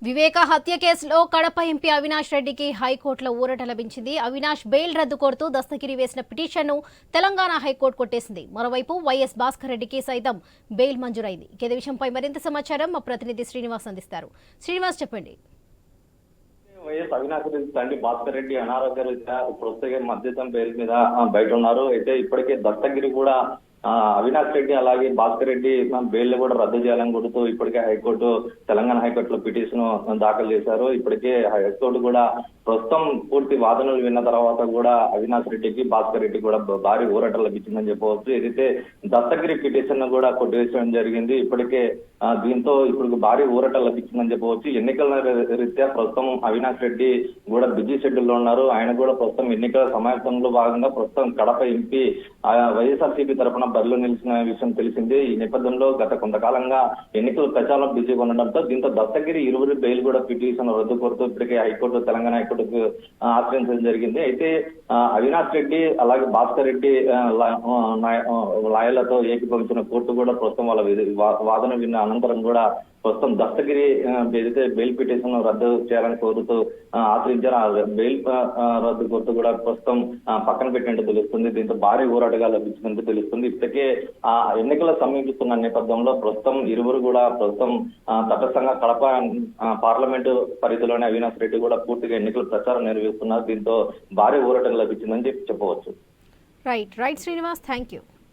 వివేక హత్య కేసులో కడప ఎంపీ అవినాష్ రెడ్డికి హైకోర్టులో ఊరట లభించింది. అవినాష్ బెయిల్ రద్దు కోరుతూ దస్తగిరి వేసిన పిటిషన్ను తెలంగాణ హైకోర్టు కొట్టేసింది. మరోవైపు వైఎస్ భాస్కర్ రెడ్డికి సైతం బెయిల్ మంజూరైంది. ఇదే విషయంపై మరింత సమాచారం మా ప్రతినిధి శ్రీనివాస్ అందిస్తారు. శ్రీనివాస్, చెప్పండి. వైఎస్ అవినాష్ రెడ్డి తండ్రి భాస్కర్ రెడ్డి అనారోగ్య రీత్యా ప్రస్తుతం మధ్యతం బెయిల్ మీద బయట ఉన్నారు. అయితే ఇప్పటికే దస్తగిరి కూడా అవినాష్ రెడ్డి అలాగే భాస్కర్ రెడ్డి బెయిల్ కూడా రద్దు చేయాలని కోరుతూ ఇప్పటికే హైకోర్టు తెలంగాణ హైకోర్టులో పిటిషన్ దాఖలు చేశారు. ఇప్పటికే హైకోర్టు కూడా ప్రస్తుతం పూర్తి వాదనలు విన్న తర్వాత కూడా అవినాష్ రెడ్డికి భాస్కర్ రెడ్డి కూడా భారీ ఊరట లభించిందని చెప్పవచ్చు. ఏదైతే దస్తగిరి పిటిషన్ కూడా కొట్టివేయడం జరిగింది. ఇప్పటికే దీంతో ఇప్పుడు భారీ ఊరట లభించిందని చెప్పవచ్చు. ఎన్నికల రీత్యా ప్రస్తుతం అవినాష్ రెడ్డి కూడా బిజీ షెడ్యూల్ లో ఉన్నారు. ఆయన కూడా ప్రస్తుతం ఎన్నికల సమావేశంలో భాగంగా ప్రస్తుతం కడప ఎంపీ వైఎస్ఆర్సీపీ తరఫున బరిలో నిలిచిన విషయం తెలిసింది. ఈ నేపథ్యంలో గత కొంతకాలంగా ఎన్నికల ప్రచారం బిజీగా ఉండడంతో దీంతో దస్తగిరి ఇరువురి బెయిల్ కూడా పిటిషన్ రద్దు కోరుతూ ఇప్పటికే హైకోర్టు తెలంగాణ హైకోర్టుకు ఆశ్రయించడం జరిగింది. అయితే అవినాష్ రెడ్డి అలాగే భాస్కర్ రెడ్డి లాయర్లతో ఏకీభవించిన కోర్టు కూడా ప్రస్తుతం వాళ్ళ వాదన విన్న అనంతరం కూడా ప్రస్తుతం దస్తగిరి ఏదైతే బెయిల్ పిటిషన్ రద్దు చేయాలని కోరుతూ ఆశ్రయించారు. బెయిల్ రద్దు కోరుతూ కూడా ప్రస్తుతం పక్కన పెట్టినట్టు తెలుస్తుంది. దీంతో భారీ ఊరటగా లభించినట్టు తెలుస్తుంది. ఇప్పటికే ఆ ఎన్నికలు సమీపిస్తున్న నేపథ్యంలో ప్రస్తుతం ఇరువురు కూడా ప్రస్తుతం తటస్థంగా కడప పార్లమెంటు పరిధిలోనే అవినాష్ రెడ్డి కూడా పూర్తిగా ఎన్నికల ప్రచారం నిర్వహిస్తున్నారు. దీంతో భారీ ఊరటగా లభించిందని చెప్పవచ్చు. Right Srinivas, thank you.